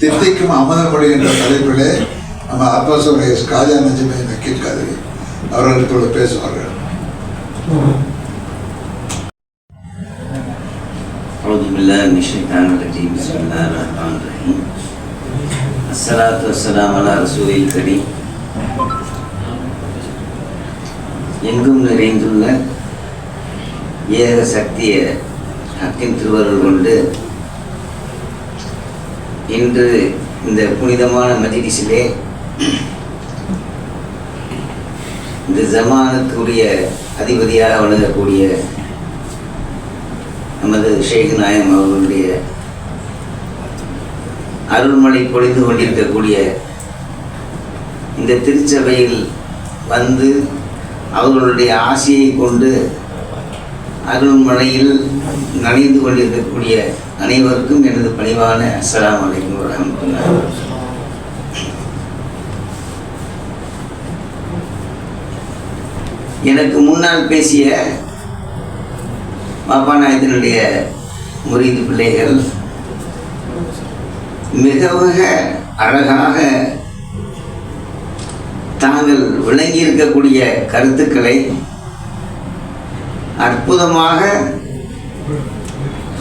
தித்திக்கும் அமுதமொழி என்ற தலைப்பிலே நம்ம ஆத்மாசுடைய காஜா நஜ்மி நக்கீல் காதரி அவர்களுக்குள்ள பேசுவார்கள். அஸ்ஸலாத்து வஸ்ஸலாமு அலா ரசூலில் கரீம். எங்கும் நிறைந்துள்ள ஏக சக்திய ஹக்கின் திருவருள் கொண்டு இன்று இந்த புனிதமான மஜ்லிஸிலே இந்த ஜமானுக்குரிய அதிபதியாக வழங்கக்கூடிய நமது ஷேக் நாயம் அவர்களுடைய அருள்மழை பொழிந்து கொண்டிருக்கக்கூடிய இந்த திருச்சபையில் வந்து அவர்களுடைய ஆசையை கொண்டு அருள்மழையில் நனைந்து கொண்டிருக்கக்கூடிய அனைவருக்கும் எனது பணிவான அஸ்ஸலாமு அலைக்கும் வரஹ்மத்துல்லாஹி. எனக்கு முன்னால் பேசிய பாப்பா நாயத்தினுடைய முரீது பிள்ளைகள் மிக மிக அழகாக தாங்கள் விளங்கியிருக்கக்கூடிய கருத்துக்களை அற்புதமாக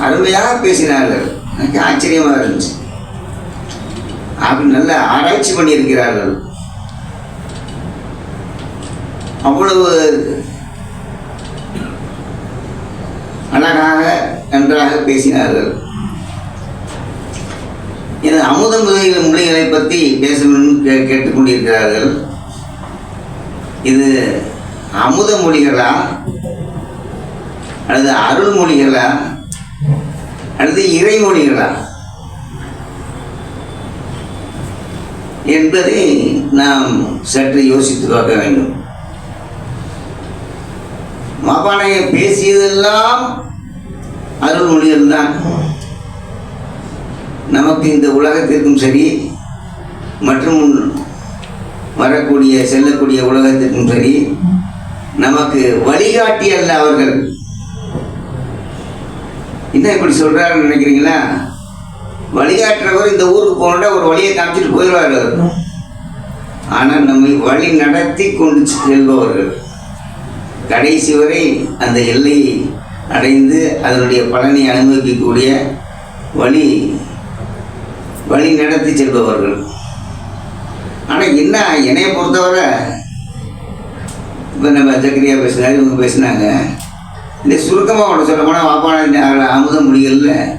அருமையாக பேசினார்கள். எனக்கு ஆச்சரியமாக இருந்துச்சு. அப்படி நல்ல ஆராய்ச்சி பண்ணியிருக்கிறார்கள். அவ்வளவு அழகாக நன்றாக பேசினார்கள். எனது அமுத மொழிகளை பற்றி பேச கேட்டுக்கொண்டிருக்கிறார்கள். இது அமுத மொழிகளா அல்லது அருள்மொழிகளா அல்லது இறைமொழிகளா என்பதை நாம் சற்று யோசித்து பார்க்க வேண்டும். மாபானைய பேசியதெல்லாம் அருள்மொழிகள் தான். நமக்கு இந்த உலகத்திற்கும் சரி மற்றும் வரக்கூடிய செல்லக்கூடிய உலகத்திற்கும் சரி நமக்கு வழிகாட்டி அல்ல அவர்கள். என்ன இப்படி சொல்றாருன்னு நினைக்கிறீங்களா? வழிகாட்டுறவர் இந்த ஊருக்கு போனா ஒரு வழியை காமிச்சிட்டு போயிடுவார். ஆனால் நம்மை வழி நடத்தி கொண்டு செல்பவர்கள் கடைசி வரை அந்த எல்லையை அடைந்து அதனுடைய பலனை அனுபவிக்கக்கூடிய வழி நடத்தி செல்பவர்கள். ஆனால் என்ன என்னையை பொறுத்தவரை இப்போ நம்ம ஜக்கரியா பேசினாரு, இவங்க பேசினாங்க. இந்த சுருக்கமாக ஒன்று சொல்ல போனால் வாப்பான அமுத மொழிகளில்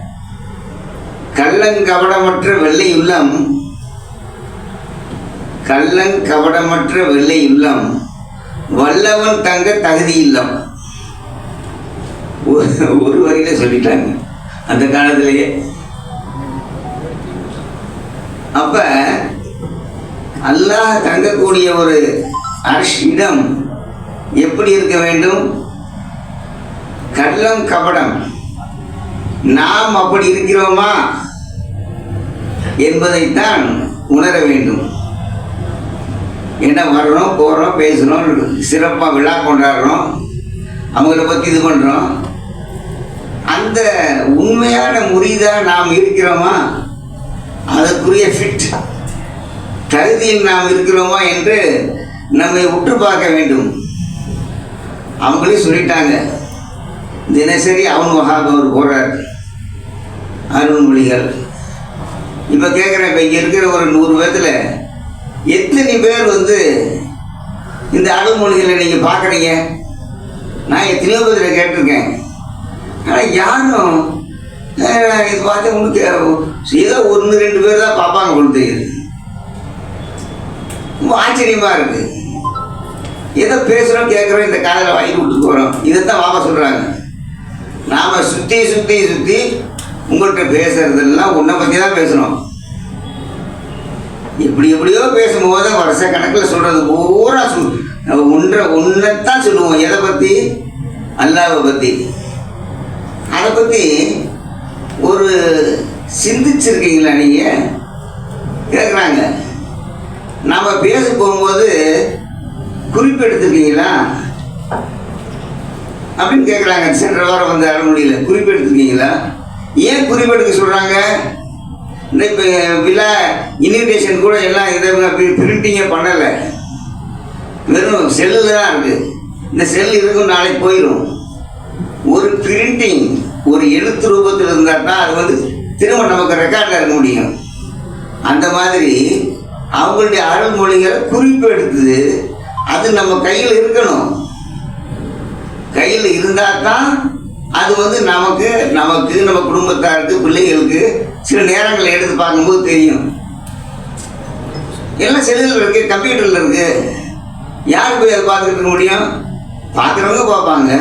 கள்ளங்கபடமற்ற வெள்ளை உள்ளம், கள்ளங்கபடமற்ற வெள்ளை உள்ளம் வல்லவன் தங்க தகுதி இல்லம் ஒரு வரியில சொல்லிட்டாங்க அந்த காலத்திலேயே. அப்ப அல்லாஹ் தங்கக்கூடிய ஒரு அர்ஷ் இடம் எப்படி இருக்க வேண்டும்? கள்ளம் கபடம். நாம் அப்படி இருக்கிறோமா என்பதைத்தான் உணர வேண்டும். என்ன வர்றோம், போகிறோம், பேசுகிறோம், சிறப்பாக விழா கொண்டாடுறோம், அவங்கள பற்றி இது பண்ணுறோம். அந்த உண்மையான முறிதாக நாம் இருக்கிறோமா, அதற்குரிய ஃபிட் தகுதியில் நாம் இருக்கிறோமா என்று நம்மை உற்று பார்க்க வேண்டும். அவங்களே சொல்லிட்டாங்க. தினசரி அவன் வகாப் அவர் போடுறார் அருள்மொழிகள். இப்போ கேட்குறேன், இப்போ இங்கே இருக்கிற ஒரு 100 பேர்த்தில் எத்தனை பேர் வந்து இந்த அருள்மொழிகளை நீங்கள் பார்க்குறீங்க? நான் எத்தனையோ பேர் கேட்டிருக்கேன். ஆனால் யாரும் இது பார்த்து உங்களுக்கு ஏதோ 1-2 பேர் தான் பார்ப்பாங்க போல தெரியுது. ரொம்ப ஆச்சரியமாக இருக்குது. ஏதோ பேசுகிறோம், கேட்குறோம், இந்த காதில் வாங்கி விட்டு போகிறோம். இதைத்தான் வாப்பா சொல்கிறாங்க. நாம் சுற்றி சுற்றி சுற்றி உங்கள்கிட்ட பேசுறதெல்லாம் உன்னை பற்றி தான் பேசுகிறோம். எப்படியோ பேசும்போது வருஷ கணக்கில் சொல்கிறது பூரா ஒன்றைத்தான் சொல்லுவோம். எதை பற்றி? அல்லாஹ்வை பற்றி. அதை பற்றி ஒரு சிந்திச்சிருக்கீங்களா நீங்கள்? கேட்குறாங்க. நாம் பேச போகும்போது குறிப்பு எடுத்துருக்கீங்களா அப்படின்னு கேட்குறாங்க. சென்ற வாரம் வந்து அருள்மொழியில் குறிப்பு எடுத்துருக்கீங்களா? ஏன் குறிப்பு எடுக்க சொல்கிறாங்க? இந்த இப்போ விழா இன்விடேஷன் கூட எல்லாம் இதை பிரிண்டிங்கே பண்ணலை, வெறும் செல்லில் தான் இருக்குது. இந்த செல் இருக்கும், நாளைக்கு போயிடும். ஒரு பிரிண்டிங் ஒரு எழுத்து ரூபத்தில் இருந்தால் தான் அது வந்து திரும்ப நமக்கு ரெக்கார்டில் இருக்க முடியும். அந்த மாதிரி அவங்களுடைய அருள்மொழிகளை குறிப்பு எடுத்தது அது நம்ம கையில் இருக்கணும். கையில் இருந்தால் தான் அது வந்து நமக்கு நம்ம குடும்பத்தாருக்கு பிள்ளைகளுக்கு சில நேரங்களில் எடுத்து பார்க்கும்போது தெரியும். எல்லாம் செல்லில் இருக்கு, கம்ப்யூட்டரில் இருக்கு. யார் போய் அதை பார்த்துக்கிட்டு இருக்க முடியும்? பார்க்குறவங்க பார்ப்பாங்க.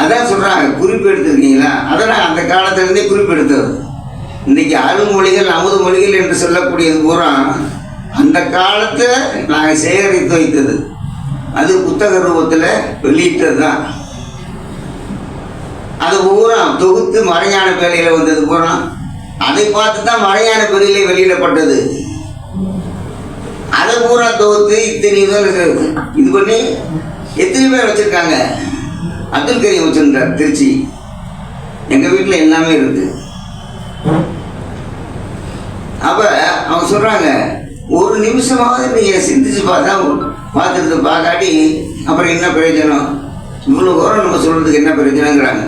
அதான் சொல்கிறாங்க, குறிப்பு எடுத்துருக்கீங்களா? அதனால் அந்த காலத்திலேருந்தே குறிப்பு எடுத்தது. இன்றைக்கி அருள்மொழிகள் அமுது மொழிகள் என்று சொல்லக்கூடியது பூரா அந்த காலத்தில் நாங்கள் சேகரித்து வைத்தது. அது புத்தக ரூபத்தில் வெளியிட்டது தான். அது பூரா தொகுத்து மறைஞான பேழையில் வந்தது பூரா அதை பார்த்து தான் மறைஞான பேழையிலே வெளியிடப்பட்டது. அதை பூரா தொகுத்து இத்தனை இது பண்ணி எத்தனை பேர் வச்சுருக்காங்க. அப்துல் கரீம் வச்சுருந்தார் திருச்சி. எங்கள் வீட்டில் எல்லாமே இருக்குது. அப்போ அவங்க சொல்கிறாங்க, ஒரு நிமிஷமாவது நீங்கள் சிந்திச்சு பார்த்துட்டு பார்க்காட்டி அப்புறம் என்ன பிரயோஜனம்? இவ்வளோ தூரம் நம்ம சொல்கிறதுக்கு என்ன பிரயோஜனங்கிறாங்க.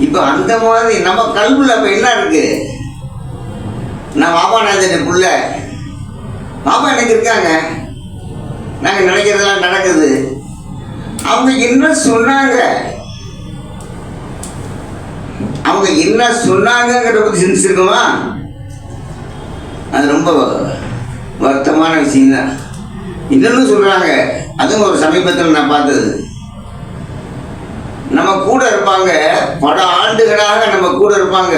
இப்போ அந்த மாதிரி நம்ம கல்வியில் அப்போ என்ன இருக்குது? நான் பாபாநாதன் புள்ள, பாபா எனக்கு இருக்காங்க, நாங்கள் நினைக்கிறதெல்லாம் நடக்குது. அவங்க என்ன சொன்னாங்க, அவங்க என்ன சொன்னாங்கிறத பற்றி சிந்திச்சிருக்கோமா? அது ரொம்ப வருத்தமான விஷயம்தான். இன்னொன்று சொல்கிறாங்க, அதுவும் ஒரு சமீபத்தில் நான் பார்த்தது. நம்ம கூட இருப்பாங்க, பல ஆண்டுகளாக நம்ம கூட இருப்பாங்க,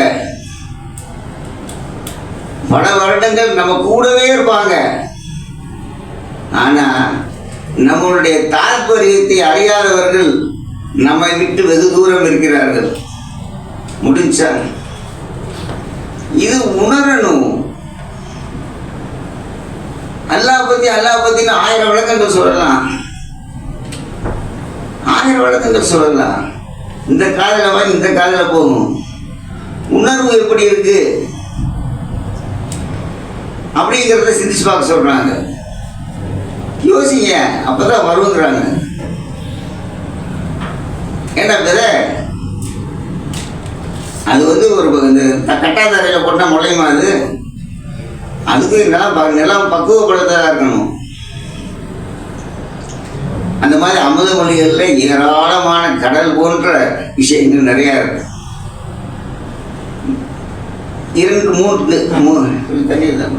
பல வருடங்கள் நம்ம கூடவே இருப்பாங்க. ஆனால் நம்மளுடைய தாற்பயத்தை அறியாதவர்கள் நம்மை விட்டு வெகு தூரம் இருக்கிறார்கள். முடிஞ்சா இது உணரணும். அல்லாஹ் பத்தின்னு 1000 விளக்கங்கள் சொல்லலாம், 1000 விளக்கங்கள் சொல்லலாம். இந்த காதில் வாங்கி இந்த காதில் போகும். உணர்வு எப்படி இருக்கு அப்படிங்கிறத சிந்திச்சு பார்க்க சொல்றாங்க. யோசிங்க, அப்பதான் வருங்கிறாங்க. ஏன்னா அது வந்து ஒரு இந்த கட்டாந்தரையில் போட்டால் முளையுமா? அதுக்கு நிலம் பக்குவப்படுத்ததாக இருக்கணும். அந்த மாதிரி அமுத மொழிகளில் ஏராளமான கடல் போன்ற விஷயங்கள் நிறையா இருக்கு. 2 3 தண்ணி தான்.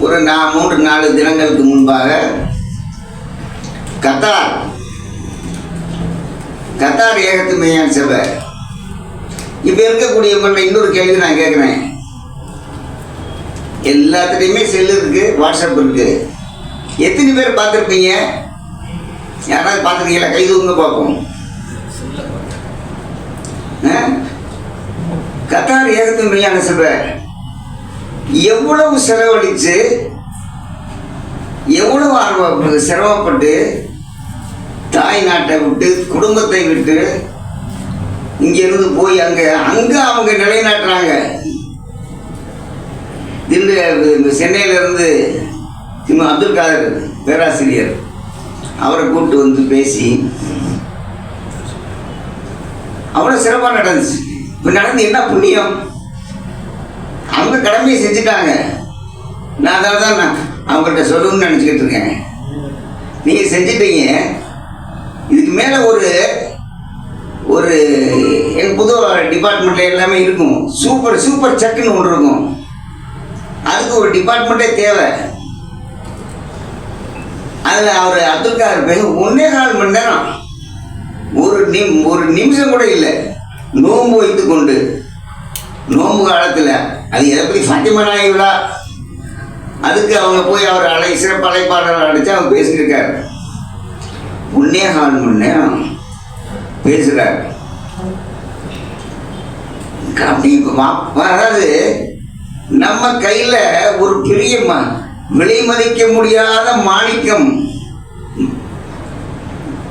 ஒரு 3-4 தினங்களுக்கு முன்பாக கத்தார் ஏகத்து மெய்ஞான சபை இப்போ இருக்கக்கூடியவங்கள்ட்ட இன்னொரு கேள்வி நான் கேட்குறேன். எல்லாத்துலேயுமே செல்லு இருக்கு, வாட்ஸ்அப் இருக்கு. எத்தனை பேர் பார்த்துருப்பீங்க? யாராவது பார்த்துருக்கீங்களா? கை தூங்க பார்ப்போம். கத்தார் ஏகத்து மெய்ஞான சபை எவ்வளவு செலவழித்து எவ்வளவு சிரமப்பட்டு தாய் நாட்டை விட்டு குடும்பத்தை விட்டு இங்கிருந்து போய் அங்கே அவங்க நிலைநாட்டுறாங்க. சென்னையிலேருந்து அப்துல் காதர் பேராசிரியர் அவரை கூப்பிட்டு வந்து பேசி அவ்வளோ சிறப்பாக நடந்துச்சு. இப்போ நடந்து என்ன புண்ணியம்? அவங்க கடமையை செஞ்சுட்டாங்க. நான் அதனால தான் நான் அவங்கள்ட்ட சொல்லணும்னு நினச்சிக்கிட்டு இருக்கேன். நீங்கள் செஞ்சிட்டீங்க. இதுக்கு மேலே ஒரு என் புது டிபார்ட்மெண்ட்டில் எல்லாமே இருக்கும். சூப்பர் சக்குன்னு ஒன்று இருக்கும். அதுக்கு ஒரு டிபார்ட்மெண்ட்டே தேவை. அதில் அவர் அப்துல் காதர் பேச 1.25 மணி நேரம், ஒரு நிமிஷம் கூட இல்லை, நோன்பு வைத்து கொண்டு நோன்பு காலத்தில் அது எதை பற்றி ஃபாத்திமா நாயகி விழா, அதுக்கு அவங்க போய் அவர் சிறப்பு அழைப்பாளர் அடித்து அவங்க பேசியிருக்காரு. 1.25 மணி நேரம் பேசுகிறார். அப்படி அதாவது நம்ம கையில் ஒரு பெரிய விலை மதிக்க முடியாத மாணிக்கம்,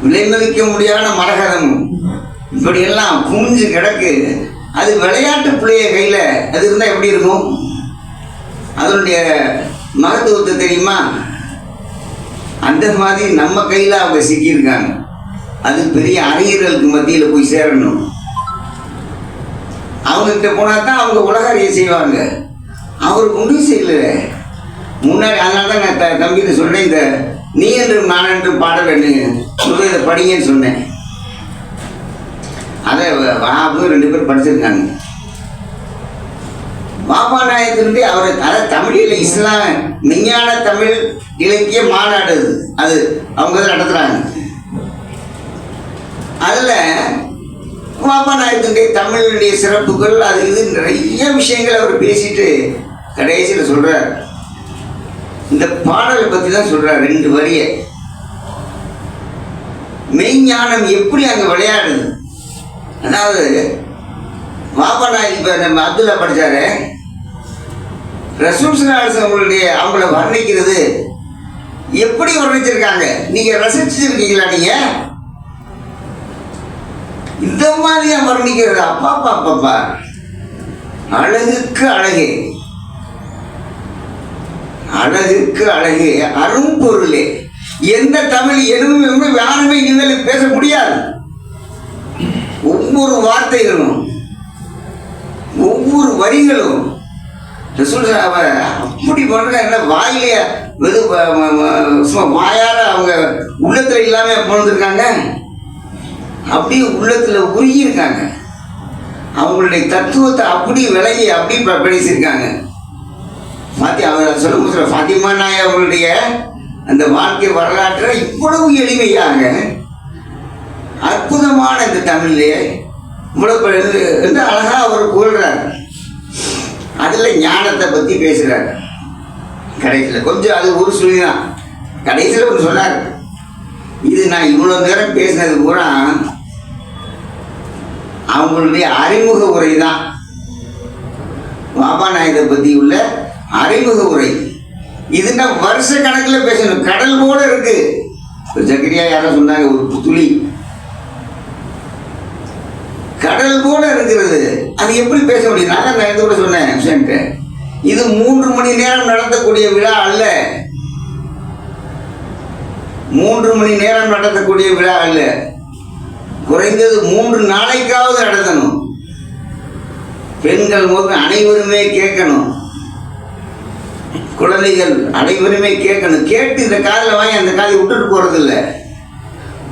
விலை மதிக்க முடியாத மரகதம், இப்படியெல்லாம் குமிஞ்சு கிடக்கு. அது விளையாட்டு பிள்ளைய கையில் அது இருந்தால் எப்படி இருக்கும்? அதனுடைய மகத்துவத்தை தெரியுமா? அந்த மாதிரி நம்ம கையில் அவங்க சிக்கியிருக்காங்க. அது பெரிய அறிஞர்களுக்கு மத்தியில் போய் சேரணும். அவங்ககிட்ட போனால் தான் அவங்க உலக அறிய செய்வாங்க. அவருக்கு ஒன்றும் செய்யல முன்னாடி. அதனால தான் நான் தம்பிட்டு சொன்னேன், இந்த நீ என்றும் நான் என்றும் பாடல் சொல்லி இதை படிங்கன்னு சொன்னேன். அதை வாபு 2 பேர் படிச்சிருக்காங்க. பாபா நாயகத்தினுடைய அவர் அதை தமிழில் இஸ்லாம் விஞ்ஞான தமிழ் இலக்கிய மாநாடு அது அவங்க தான் நடத்துகிறாங்க. அதில் பாபா நாயகத்தினுடைய தமிழுடைய சிறப்புகள் அது இது நிறைய விஷயங்கள் அவர் பேசிட்டு கடைசியில் சொல்கிறார். இந்த பாடலை பற்றி தான் சொல்கிறார் 2 வரியை. மெய்ஞானம் எப்படி அங்கே விளையாடுது. அதாவது பாபா நாயக் இப்போ நம்ம அப்துல்லா படித்தாரு, ரசூல் அவங்களுடைய அவங்கள வர்ணிக்கிறது எப்படி வர்ணிச்சிருக்காங்க. நீங்கள் ரசிச்சிருக்கீங்களா? நீங்கள் இந்த மாதிரியா வர்ணிக்கிறது? அப்பாப்பா அப்பாப்பா, அழகுக்கு அழகு, அழகுக்கு அழகு, அரும்பொருளே. எந்த தமிழ் எதுவும் யாருமே இனிமேல் பேச முடியாது. ஒவ்வொரு வார்த்தைகளும் ஒவ்வொரு வரிகளும் அப்படி பண்ற என்ன வாயிலே வெது வாயார அவங்க உள்ளத்துல இல்லாம போனதுருக்காங்க. அப்படியே உள்ளத்துல உருகி இருக்காங்க. அவங்களுடைய தத்துவத்தை அப்படி விலகி அப்படி படிச்சிருக்காங்க. அவர் சொல்ல ஃபாத்திமா நாய் அவங்களுடைய அந்த வாழ்க்கை வரலாற்றை இவ்வளவு எளிமையாக அற்புதமான இந்த தமிழ்லையே இவ்வளவு என்று அழகா அவர் புகழ்றார். அதில் ஞானத்தை பற்றி பேசுகிறார். கடைசியில் கொஞ்சம் அது ஒரு சொல்லி தான் கடைசியில் ஒரு சொன்னார். இது நான் இவ்வளோ நேரம் பேசினது பூரா அவங்களுடைய அறிமுக உரை தான். பாபா நாயகத்தை பற்றி உள்ள அறிமுக உரை. இதுன்னா வருஷ கணக்கில் பேசணும். கடல் போல இருக்கு. ஜக்கரியா யாரோ சொன்னாங்க, ஒரு துளி கடல் போல இருக்கிறது. அது எப்படி பேச முடியும்? நான் தான் கூட சொன்னேன், இது 3 மணி நேரம் நடத்தக்கூடிய விழா அல்ல. 3 மணி நேரம் நடத்தக்கூடிய விழா அல்ல. குறைந்தது 3 நாளைக்காவது நடத்தணும். பெண்கள் முதல் அனைவருமே கேட்கணும். குழந்தைகள் அனைவருமே கேட்கணும். கேட்டு இந்த காதில் வாங்கி அந்த காதை விட்டுட்டு போறதில்லை.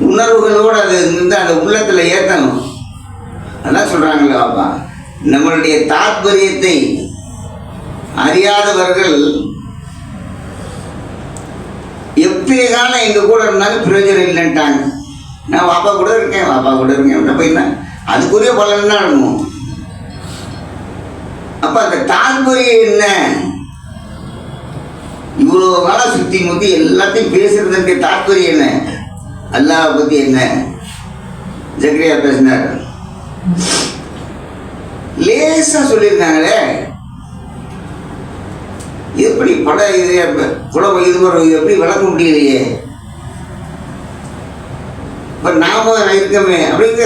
உணர்வுகளோடு அது இருந்து அந்த உள்ளத்தில் ஏற்றணும். அதான் சொல்றாங்களே பாப்பா, நம்மளுடைய தாத்பரியத்தை அறியாதவர்கள் எப்படி காலம் எங்க கூட இருந்தாலும் பிரயோஜனம் இல்லைன்ட்டாங்க. நான் பாப்பா கூட இருக்கேன், பாப்பா கூட இருக்கேன் போயிருந்தா அதுக்குரிய பலன் தான் இருக்கும். அப்ப அந்த தாத்பரியம் என்ன? இவ்வளோ காலம் சுத்தி முத்தி எல்லாத்தையும் பேசுறதுக்கு தாத்பரியம் என்ன? அல்லாஹ் பத்தி என்ன? ஜக்கரியா பேசினார், லேசா சொல்லியிருக்காங்களே. எப்படி படம் இது எப்படி விளக்க முடியலையே. இப்ப நாம இருக்கமே அப்படிங்க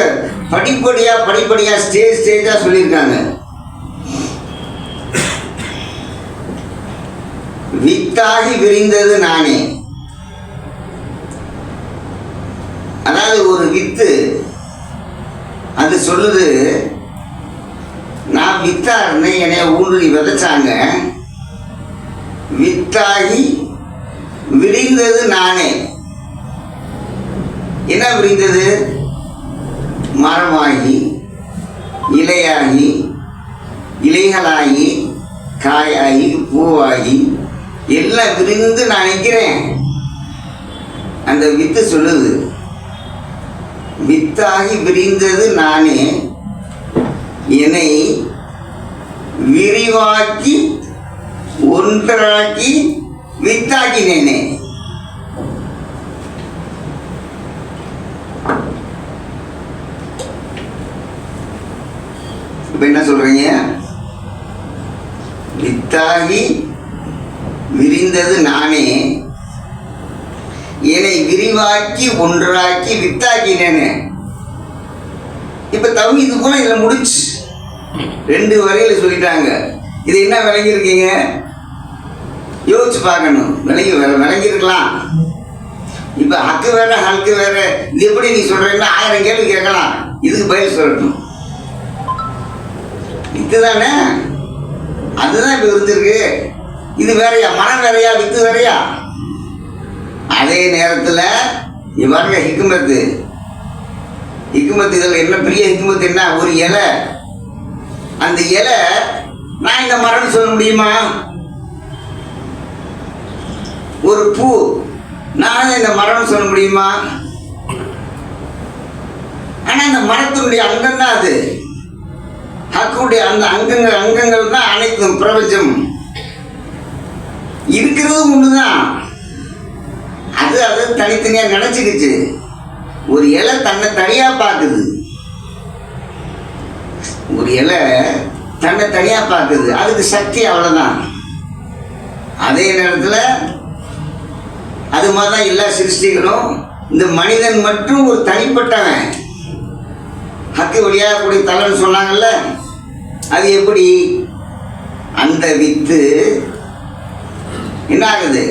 படிப்படியா ஸ்டேஜா சொல்லியிருக்காங்க. வித்தாகி விரிந்தது நானே. அதாவது ஒரு வித்து அது சொல்லுது, நான் வித்தா இருந்தேன், என்னைய ஊன்றி விதைச்சாங்க, வித்தாகி விரிந்தது நானே. என்ன விரிந்தது? மரமாகி, இலையாகி, இலைகளாகி, காயாகி, பூவாகி எல்லாம் விரிந்து நான் நிற்கிறேன். அந்த வித்து சொல்லுது, வித்தாகி விரிந்தது நானே, என்னை விரிவாக்கி ஒன்றாக்கி வித்தாக்கினேனே. இப்ப என்ன சொல்றீங்க? வித்தாகி விரிந்தது நானே, என்னை விரிவாக்கி ஒன்றாக்கி வித்தாக்கினேன்னு. இப்ப தௌஹீது போல இதுல முடிச்சு 2 வரையில சொல்லிட்டாங்க. இது என்ன விளங்கியிருக்கீங்க? யோசிச்சு பார்க்கணும். விளங்கியிருக்கலாம். இப்ப ஹக்கு வேற ஹக்கு வேற, இது எப்படி நீ சொல்றீங்கன்னா 1000 கேள்வி கேட்கலாம். இதுக்கு பதில் சொல்லட்டும். இதுதானே, அதுதான் இப்ப இருந்திருக்கு. இது வேறையா? மனம் வேறையா? வித்து வேறையா? அதே நேரத்தில் இவங்க ஹிக்குமத்து இதில் என்ன பெரிய ஹிக்குமத்து என்ன? ஒரு இலை, அந்த இலை நான் இந்த மரம் சொல்ல முடியுமா? ஒரு பூ நான் இந்த மரம் சொல்ல முடியுமா? ஆனா இந்த மரத்தினுடைய அங்கம் தான் அது. ஹக்குடைய அந்த அங்கங்கள் தான் அனைத்தும் பிரபஞ்சம். இருக்கிறது ஒண்ணுதான். அது தனித்தனியா நினைச்சுக்கிச்சு. ஒரு இலை தன்னை தனியா பார்க்குது. ஒரு இலை தன்னை தனியா பார்க்குது. அதுக்கு சக்தி அவ்வளவுதான். அதே நேரத்தில் அது மாதிரிதான் எல்லா சிருஷ்டிகளும். இந்த மனிதன் மட்டும் ஒரு தனிப்பட்டவன். ஹக்கு வழியாக கூடிய தலைன்னு சொன்னாங்கல்ல, அது எப்படி? அந்த வித்து என்ன ஆகுது?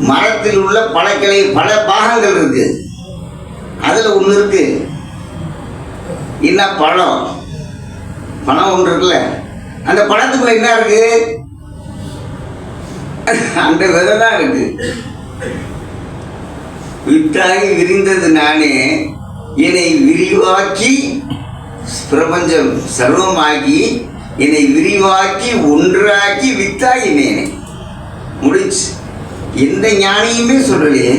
மரத்தில் உள்ள பல கிளை, பல பாகங்கள் இருக்கு. அதுல ஒண்ணு இருக்கு என்ன? பழம் ஒன்று இருக்குல்ல. அந்த பழத்துக்குள்ள என்ன இருக்கு? அந்த விதை தான் இருக்கு. வித்தாகி விரிந்தது நானே, என்னை விரிவாக்கி பிரபஞ்சம் சர்வமாகி என்னை விரிவாக்கி ஒன்றாக்கி வித்தாகினேனே. முடிச்சு. எந்த ஞானியுமே சொல்லலையே.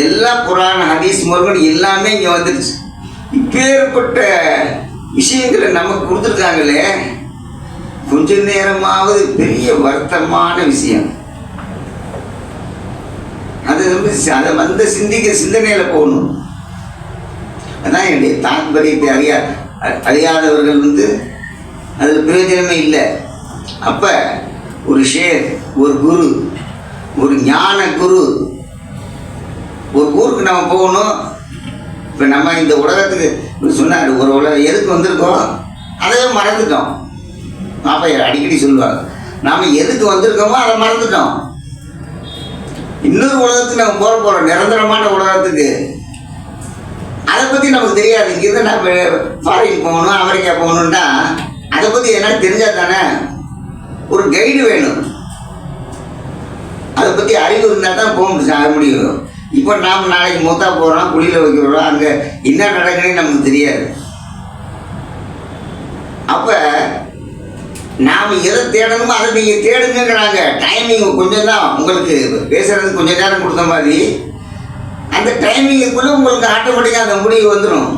எல்லா புராண ஹதீஸ் முருகன் எல்லாமே இங்க வந்துருச்சு. இப்பேற்பட்ட விஷயங்களை நமக்கு கொடுத்துருக்காங்களே, கொஞ்ச நேரமாவது பெரிய வருத்தமான விஷயம். அதை வந்து சிந்தனையில போகணும். அதான் என்னுடைய தாத்பரியத்தை அறியாதவர்கள் வந்து அதுல பிரயோஜனமே இல்லை. அப்ப ஒரு ஷேர், ஒரு குரு, ஒரு ஞான குரு, ஒரு ஊருக்கு நம்ம போகணும். இப்போ நம்ம இந்த உலகத்துக்கு சொன்னார், ஒரு உலகம் எதுக்கு வந்திருக்கோம் அதே மறந்துட்டோம். அப்போ அடிக்கடி சொல்லுவாங்க, நாம் எதுக்கு வந்திருக்கோமோ அதை மறந்துட்டோம். இன்னொரு உலகத்துக்கு நம்ம போகிறோம், நிரந்தரமான உலகத்துக்கு. அதை பற்றி நமக்கு தெரியாது. இங்கேருந்து நம்ம ஃபாரின் போகணும், அமெரிக்கா போகணுன்னா அதை பற்றி என்ன தெரிஞ்சா தானே. ஒரு கைடு வேணும். அதை பற்றி அறிவு இருந்தால் தான் போக முடியும். இப்போ நாம் நாளைக்கு மூத்தா போகிறோம், குழியில் வைக்கிறோம், அங்கே என்ன நடக்குதுன்னு நமக்கு தெரியாது. அப்போ நாம் எதை தேடணுமோ அதை நீங்கள் தேடுங்கிறாங்க. டைமிங் கொஞ்சம் தான் உங்களுக்கு பேசுகிறதுக்கு கொஞ்சம் நேரம் கொடுத்த மாதிரி, அந்த டைமிங்குக்குள்ளே உங்களுக்கு ஆட்டோமேட்டிக்காக அந்த முடிவு வந்துடும்.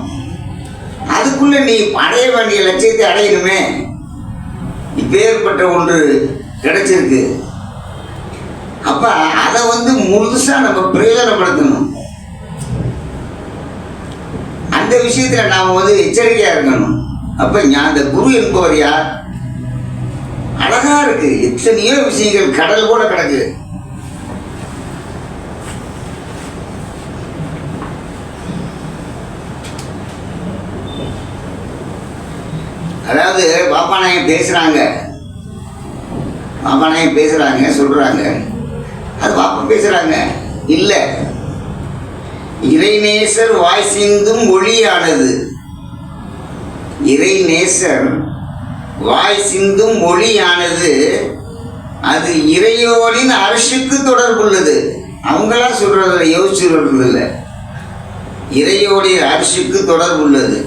அதுக்குள்ளே நீ அடைய வேண்டிய லட்சியத்தை அடையணுமே. இப்பேற்பட்ட ஒன்று கிடைச்சிருக்கு. அப்ப அதை வந்து முழுசா நம்ம பிரயோஜனப்படுத்தணும். அந்த விஷயத்துல நாம வந்து எச்சரிக்கையா இருக்கணும். அப்ப அந்த குரு என்பவர் யார்? அழகா இருக்கு. எத்தனையோ விஷயங்கள் கடல் கூட கிடக்கு. அதாவது பாப்பா நாயகம் பேசுறாங்க, சொல்றாங்க. அது பாப்பா பேசுறாங்க இல்ல. இறைநேசர் வாய் சிந்தும் ஒளியானது. இறைநேசர் வாய் சிந்தும் ஒளியானது அது இறையோனின் அரசுக்கு தொடர்புள்ளது. அவங்களா சொல்றதில்ல, யோசிச்சு சொல்றதில்ல. இறையோடைய அரசுக்கு தொடர்புள்ளது.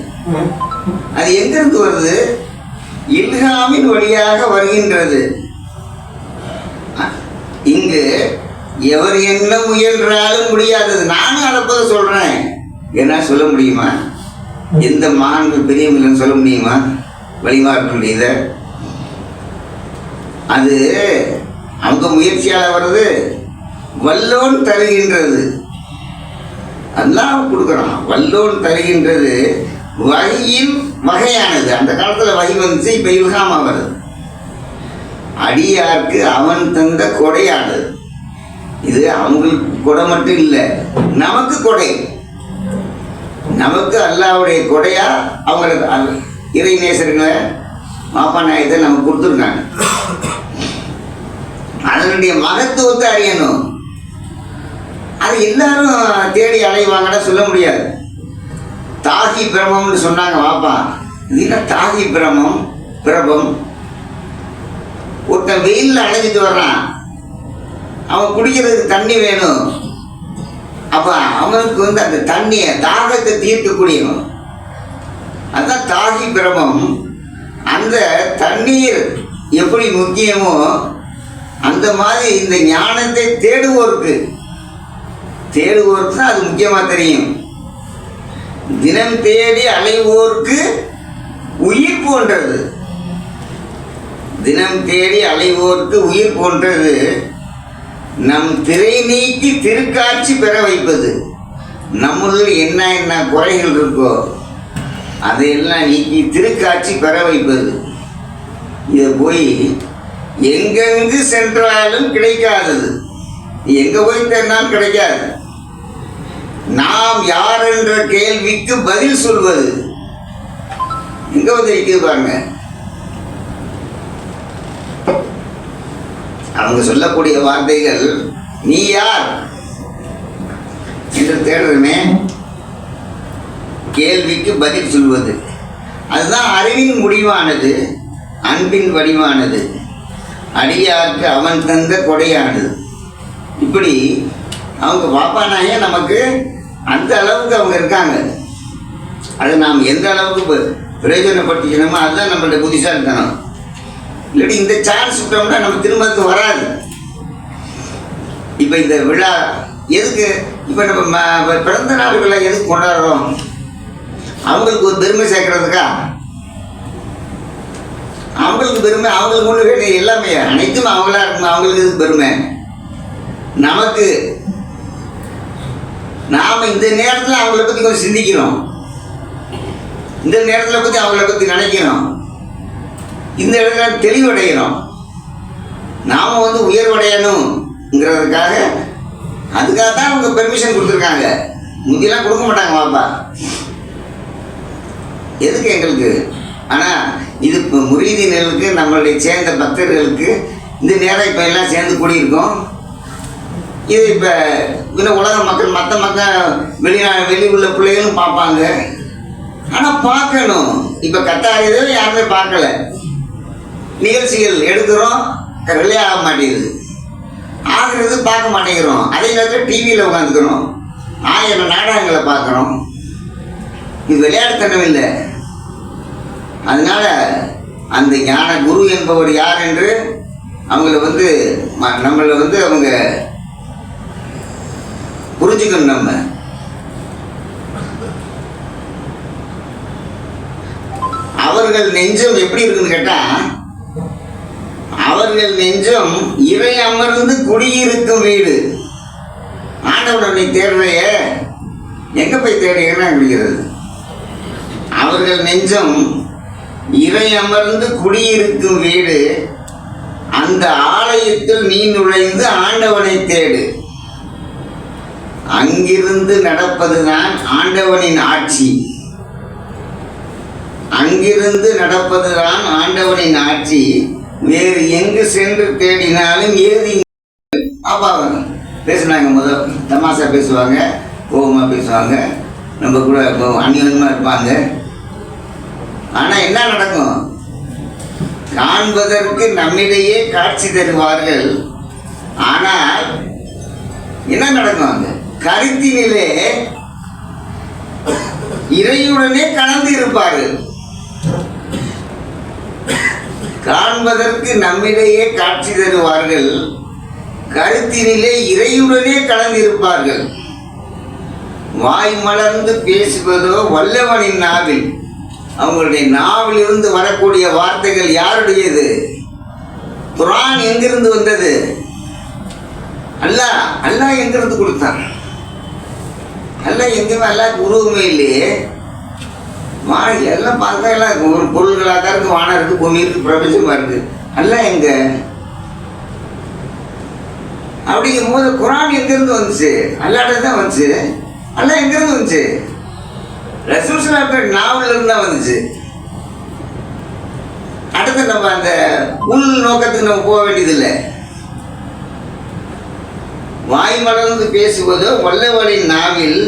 அது எங்கிருந்து வருது? இல்ஹாமின் வழியாக வருகின்றது. இங்கு எவர் என்ன முயன்றாலும் முடியாதது. நானும் அதை போல சொல்றேன். என்ன சொல்ல முடியுமா? எந்த மகான்கள் பெரியவங்கன்னு சொல்ல முடியுமா? வழிமாற்றம் இதை அது அவங்க முயற்சியால் வருது. வல்லோன் தருகின்றது. அல்லாஹ் கொடுக்குறான். வல்லோன் தருகின்றது. வகையின் வகையானது. அந்த காலத்தில் வகை வந்துச்சு, இப்போ இல்ஹாமா வருது. அடியார்க்கு அவன் தந்த கொடையானது. இது அவங்களுக்கு கொடை மட்டும் இல்லை, நமக்கு கொடை. நமக்கு அல்லாஹ்வுடைய கொடையா அவங்களுக்கு இறை நேசர்களை பாப்பா நாயத்தை நமக்கு கொடுத்துருக்காங்க. அதனுடைய மகத்துவத்தை அறியணும். அது எல்லாரும் தேடி அலைவாங்கன்னு சொல்ல முடியாது. தாகி பிரமம்னு சொன்னாங்க வாப்பா. இது என்ன தாகி பிரபம்? ஒருத்தன் வெயிலில் அலைஞ்சிட்டு வர்றான், அவன் குடிக்கிறதுக்கு தண்ணி வேணும். அப்போ அவனுக்கு வந்து அந்த தண்ணியை தாகத்தை தீர்க்கக்கூடியவன், அதுதான் தாகி பிரமம். அந்த தண்ணீர் எப்படி முக்கியமோ அந்த மாதிரி இந்த ஞானத்தை தேடுவோருக்கு தான் அது முக்கியமாக தெரியும். தினம் தேடி அலைவோருக்கு உயிர் போன்றது. தினம் தேடி அலைவோருக்கு உயிர் போன்றது. நம் திரை நீக்கி திருக்காட்சி பெற வைப்பது. நம்மளுள் என்ன குறைகள் இருக்கோ அதையெல்லாம் நீக்கி திருக்காட்சி பெற வைப்பது. இதை போய் எங்கெங்கு சென்றாலும் கிடைக்காதது. எங்கே போய் தேடினாலும் கிடைக்காது. நாம் யார் என்ற கேள்விக்கு பதில் சொல்வது எங்க வந்து இருக்குது பாருங்க. அவங்க சொல்லக்கூடிய வார்த்தைகள், நீ யார் என்று தேடுறமே கேள்விக்கு பதில் சொல்வது. அதுதான் அறிவின் முடிவானது, அன்பின் வடிவானது, அடியார்க்கு அவன் தந்த கொடையானது. இப்படி அவங்க பாப்பானாயே நமக்கு அந்த அளவுக்கு அவங்க இருக்காங்க. அதை நாம் எந்த அளவுக்கு பிரயோஜனப்படுத்திக்கணுமோ அதுதான் நம்மளுடைய புத்திசாலித்தனம். இல்லாட்டி இந்த சான்ஸ் விட்டோம்னா நம்ம திரும்ப வராது. இப்போ இந்த விழா எதுக்கு, இப்போ நம்ம பிறந்த நாள் விழா எதுக்கு கொண்டாடுறோம்? அவங்களுக்கு ஒரு பெருமை சேர்க்கறதுக்கா? அவங்களுக்கு பெருமை, அவங்களுக்கு ஒன்று வேணும். எல்லாமே அனைத்தும் அவங்களா இருக்கணும். அவங்களுக்கு எதுக்கு பெருமை? நமக்கு நாம் இந்த நேரத்தில் அவங்கள பற்றி கொஞ்சம் சிந்திக்கிறோம், இந்த நேரத்தில் பற்றி அவங்கள பற்றி நினைக்கிறோம், இந்த இடத்துல தெளிவடைகிறோம். நாம் வந்து உயர்வடையணுங்கிறதுக்காக அதுக்காக தான் அவங்க பெர்மிஷன் கொடுத்துருக்காங்க. முந்தியெல்லாம் கொடுக்க மாட்டாங்க பாப்பா, எதுக்கு எங்களுக்கு. ஆனால் இது இப்போ முரீதினர்களுக்கு, நம்மளுடைய சேர்ந்த பக்தர்களுக்கு இந்த நேரம் இப்போ எல்லாம் சேர்ந்து கூடியிருக்கோம். இது இப்போ இன்னும் உலக மக்கள், மற்ற மக்கள், வெளி உள்ள பிள்ளைகளும் பார்ப்பாங்க. ஆனால் பார்க்கணும். இப்போ கத்தாரியதோ யாருமே பார்க்கல. நிகழ்ச்சிகள் எடுக்கிறோம், ரிலே ஆக மாட்டேங்குது. ஆகிறது பார்க்க மாட்டேங்கிறோம். அதே நேரத்தில் டிவியில் உட்காந்துக்கிறோம், 1000 நாடகங்களை பார்க்குறோம். இது விளையாட்டுத்தனம் இல்லை. அதனால அந்த ஞான குரு என்பவர் யார் என்று அவங்கள வந்து நம்மளை வந்து அவங்க புரிஞ்சுக்கணும். நம்ம அவர்கள் நெஞ்சம் எப்படி இருக்குன்னு கேட்டா, அவர்கள் நெஞ்சம் இறை அமர்ந்து குடியிருக்கும் வீடு. ஆண்டவனை தேடுறைய எங்க போய் தேடுகிறேன்னு அப்படிங்கிறது. அவர்கள் நெஞ்சம் இறை அமர்ந்து குடியிருக்கும் வீடு. அந்த ஆலயத்தில் நீ நுழைந்து ஆண்டவனை தேடு. அங்கிருந்து நடப்பதுதான் ஆண்டவனின் ஆட்சி. அங்கிருந்து நடப்பதுதான் ஆண்டவனின் ஆட்சி. வேறு எங்கு சென்று தேடினாலும் ஏது. அப்பா பேசுனாங்க, முதல் தமாசா பேசுவாங்க, கோபமா பேசுவாங்க, நம்ம கூட அந்நியமா இருப்பாங்க. ஆனா என்ன நடக்கும்? காண்பதற்கு நம்மிடையே காட்சி தருவார்கள். ஆனால் என்ன நடக்கும்? அந்த கருத்தினிலே இறையுடனே கலந்து இருப்பார்கள். காண்பதற்கு நம்மிடையே காட்சி தருவார்கள், கருத்தினிலே இறையுடனே கலந்திருப்பார்கள். வாய் மலர்ந்து பேசுவதோ வல்லவனின் நாவில். அவங்களுடைய நாவிலிருந்து வரக்கூடிய வார்த்தைகள் யாருடையது? குர்ஆன் எங்கிருந்து வந்தது? அல்லாஹ் எங்கிருந்து கொடுத்தான்? அல்லாஹ் எங்கேயுமே, அல்லாஹ்க்கு உருவமே இல்லையே. எல்லாம் பார்த்தா எல்லாம் ஒரு பொருள்களாக தான் இருக்கு. வானம் இருக்கு, பூமி இருக்கு, பிரபஞ்சமா இருக்கு. அல்லாஹ் எங்க? அப்படிங்கும் போது குரான் எங்கேருந்து வந்துச்சு? அல்லாட்ட தான் வந்துச்சு. அல்லா எங்கேருந்து வந்துச்சு? ரசூல் ஸல்லல்லாஹு நாவலில் இருந்து தான் வந்துச்சு. அடுத்து நம்ம அந்த உள் நோக்கத்துக்கு நம்ம போக வேண்டியதில்லை. வாய் மலர்ந்து பேசுவதோ வல்லவரின் நாவில்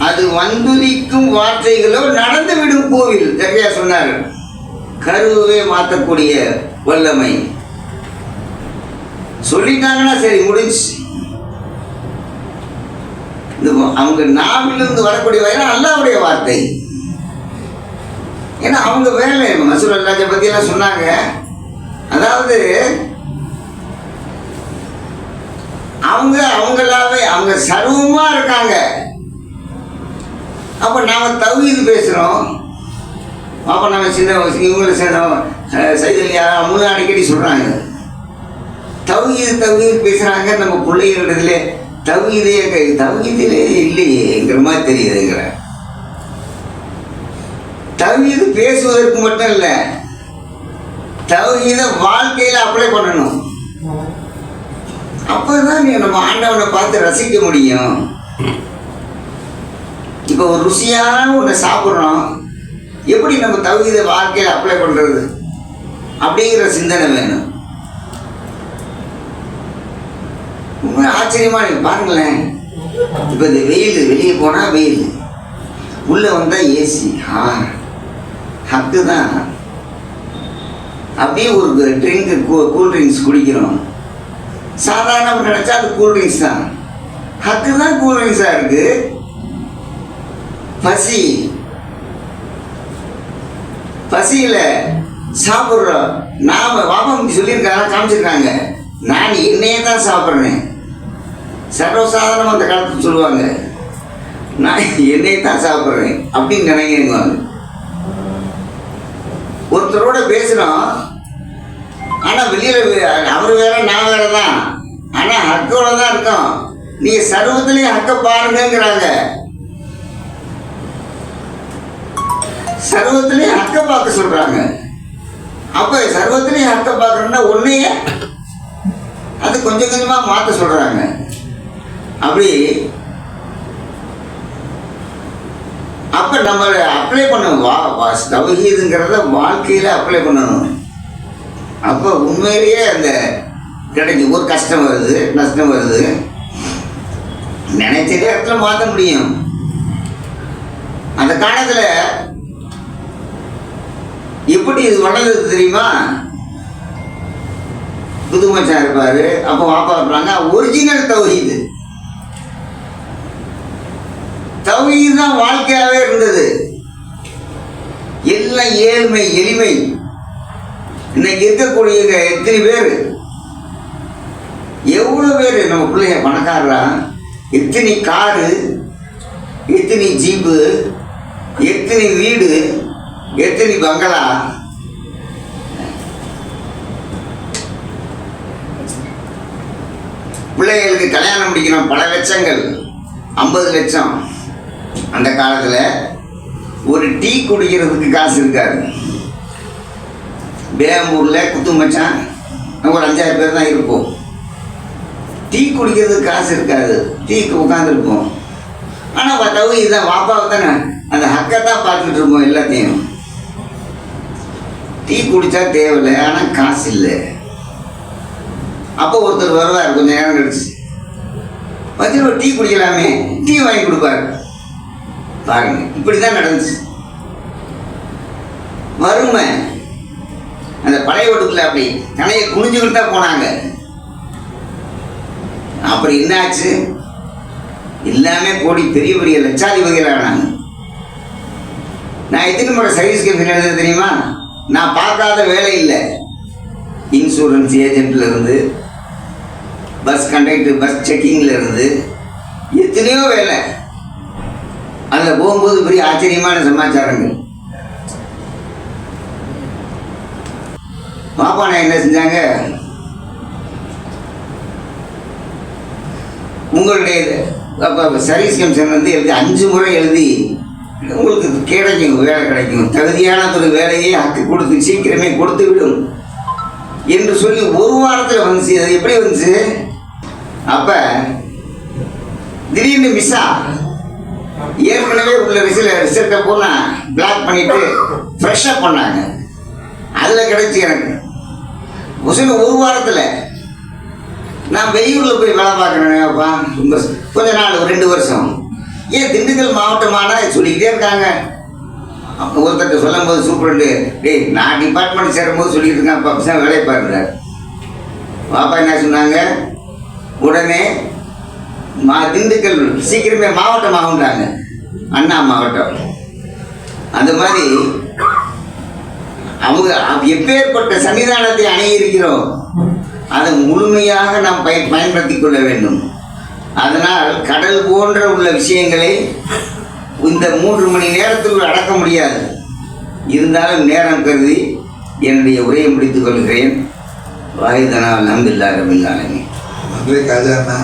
அது வந்துதிக்கும் வார்த்தைகளோ நடந்துவிடும் கோவில். சரியா சொன்னார். கருவே மாற்றக்கூடிய வல்லமை. சொல்லிட்டாங்கன்னா சரி, முடிஞ்சு. அவங்க நாவிலிருந்து வரக்கூடிய வாயில அல்லாஹ்வுடைய வார்த்தை. ஏன்னா அவங்க வேலை மசூல் அல்லாஹ் பத்தி எல்லாம் சொன்னாங்க. அதாவது அவங்களாவே அவங்க சர்வமா இருக்காங்க. அப்ப நாம தௌஹீத் பேசுறோம். அப்ப நம்ம சின்ன இவங்களை சைதல்யா அவங்க அடிக்கடி சொல்றாங்க தௌஹீத் பேசுறாங்க. நம்ம பிள்ளைகளிடத்துல தௌஹீதிலே இல்லையேங்கிற மாதிரி தெரியுதுங்கிற. தௌஹீத் பேசுவதற்கு மட்டும் இல்லை, தௌஹீதை வாழ்க்கையில அப்ளை பண்ணணும். அப்பதான் நம்ம ஆண்டவனை பார்த்து ரசிக்க முடியும். இப்போ ஒரு ருசியான ஒன்று சாப்பிட்றோம், எப்படி நம்ம தௌஹீதை வாழ்க்கையில் அப்ளை பண்ணுறது அப்படிங்கிற சிந்தனை வேணும். ரொம்ப ஆச்சரியமா நீங்கள் பாருங்களேன். இப்போ இந்த வெயில், வெளியே போனால் வெயில், உள்ளே வந்தால் ஏசி. ஹக்கு தான். அப்படியே ஒரு ட்ரிங்க் கூல் ட்ரிங்க்ஸ் குடிக்கிறோம். சாதாரண நினைச்சா அது கூல் ட்ரிங்க்ஸ் தான். ஹக்கு தான் கூல் ட்ரிங்க்ஸாக இருக்கு. பசியில் சாப்பிட்றோம். நாம் வாப்பா சொல்லியிருக்காங்க, காமிச்சிருக்காங்க. நான் என்னையே தான் சாப்பிட்றேன். சர்வசாதாரணமாக அந்த காலத்தில் சொல்லுவாங்க, நான் என்னையே தான் சாப்பிட்றேன் அப்படின்னு நினைக்கிறேங்க. ஒருத்தரோட பேசுகிறோம், ஆனால் வெளியில் அவர் வேற நான் வேற தான், ஆனால் ஹக்கோட தான் இருக்கோம். நீங்கள் சர்வத்திலையும் ஹக்க பாருங்கிறாங்க. சர்வத்திலையும் ஹக்க பார்க்க சொல்கிறாங்க. அப்போ சர்வத்திலையும் ஹக்க பார்க்குறோன்னா ஒன்றையே அது கொஞ்சம் கொஞ்சமாக மாற்ற சொல்கிறாங்க. அப்படி அப்போ நம்ம அப்ளை பண்ணணும். தௌஹீதுங்கிறத வாழ்க்கையில் அப்ளை பண்ணணும். அப்போ உண்மையிலேயே அந்த கிடைக்கும். ஒரு கஷ்டம் வருது, நஷ்டம் வருது, நினைச்ச நேரத்தில் மாற்ற முடியும். அந்த காலத்தில் எப்படி இது வளர்ந்தது தெரியுமா? புதுமச்சான் இருப்பார், அப்போ வாப்பா இருப்பாங்க. ஒரிஜினல் தௌஹீது தான் வாழ்க்கையாகவே இருந்தது. எல்லாம் ஏழ்மை, எளிமை. இன்னைக்கு இருக்கக்கூடிய எத்தனை பேர், எவ்வளோ பேர் நம்ம பிள்ளைங்க பணக்காரரா, எத்தனை காரு, எத்தனை ஜீப்பு, எத்தனை வீடு, எத்தனை பங்களா. பிள்ளைகளுக்கு கல்யாணம் முடிக்கணும், பல லட்சங்கள், 50 லட்சம். அந்த காலத்தில் ஒரு டீ குடிக்கிறதுக்கு காசு இருக்காது. பேம்பூரில் குத்து மச்சான் ஒரு 5000 பேர் தான் இருப்போம். டீ குடிக்கிறதுக்கு காசு இருக்காது, டீக்கு உட்காந்துருப்போம். ஆனால் தௌஹீத் தான், வாப்பாவை தானே அந்த ஹக்கை தான் பார்த்துட்டு இருப்போம் எல்லாத்தையும். டீ குடித்தா தேவையில்லை, ஆனால் காசு இல்லை. அப்போ ஒருத்தர் வருவார், கொஞ்சம் நேரம் கழிச்சு வச்சு ஒரு டீ குடிக்கலாமே, டீ வாங்கி கொடுப்பாரு. பாருங்க, இப்படி தான் நடந்துச்சு. வறுமை அந்த பழைய வீட்டுக்குள்ள அப்படி தலையை குனிஞ்சுக்கிட்டு தான் போனாங்க. அப்புறம் என்னாச்சு? எல்லாமே கூடி பெரிய பெரிய லட்சாதிபதிகள் ஆனாங்க. நான் எத்தனை முறை சர்வீஸ் கமிஷன் எழுத தெரியுமா? நான் பார்க்காத வேலை இல்லை. இன்சூரன்ஸ் ஏஜென்ட்ல இருந்து, பஸ் கண்டக்டர், பஸ் செக்கிங்ல இருந்து எத்தனையோ வேலை. அதில் போகும்போது பெரிய ஆச்சரியமான சமாச்சாரங்கள். பாப்பானா என்ன செஞ்சாங்க? உங்களுடைய சர்வீஸ் கமிஷன் வந்து எழுதி 5 முறை எழுதி உங்களுக்கு கிடைக்கும், வேலை கிடைக்கும், தகுதியான ஒரு வேலையை ஹக்கு கொடுத்து சீக்கிரமே கொடுத்து விடும் என்று சொல்லி 1 வாரத்தில் வந்துச்சு. அது எப்படி வந்துச்சு? அப்போ திடீர்னு மிஸ்ஸா ஏற்கனவே உள்ள ரிசல்ட்டை பூரா பிளாக் பண்ணிட்டு ஃப்ரெஷ்ஷாக பண்ணாங்க. அதில் கிடைச்சி எனக்கு ஒரு வாரத்தில் நான் வெளியூரில் போய் வேலை பார்க்குறேன்ப்பா. கொஞ்ச நாள் ஒரு 2 வருஷம். ஏன் திண்டுக்கல் மாவட்டமான சொல்லிக்கிட்டே இருக்காங்க. ஒருத்தர்கிட்ட சொல்லும் போது சூப்பரண்டு, டேய் நான் டிபார்ட்மெண்ட் சேரும்போது சொல்லிட்டு இருக்கேன், அப்போ தான் வேலையை பாருறார். பாப்பா என்ன சொன்னாங்க, உடனே திண்டுக்கல் சீக்கிரமே மாவட்டமாகன்றாங்க, அண்ணா மாவட்டம். அந்த மாதிரி அவங்க எப்பேற்பட்ட சன்னிதானத்தை அணுகியிருக்கிறோம், அதை முழுமையாக நாம் பயன்படுத்தி கொள்ள வேண்டும். அதனால் கடல் போன்ற உள்ள விஷயங்களை இந்த 3 மணி நேரத்தில் அடக்க முடியாது. இருந்தாலும் நேரம் கருதி என்னுடைய உரையை முடித்துக் கொள்கிறேன். வாயுதனா அல்ஹம்துலில்லாஹி ரப்பில் ஆலமீன். நன்றி காஜா அண்ணா.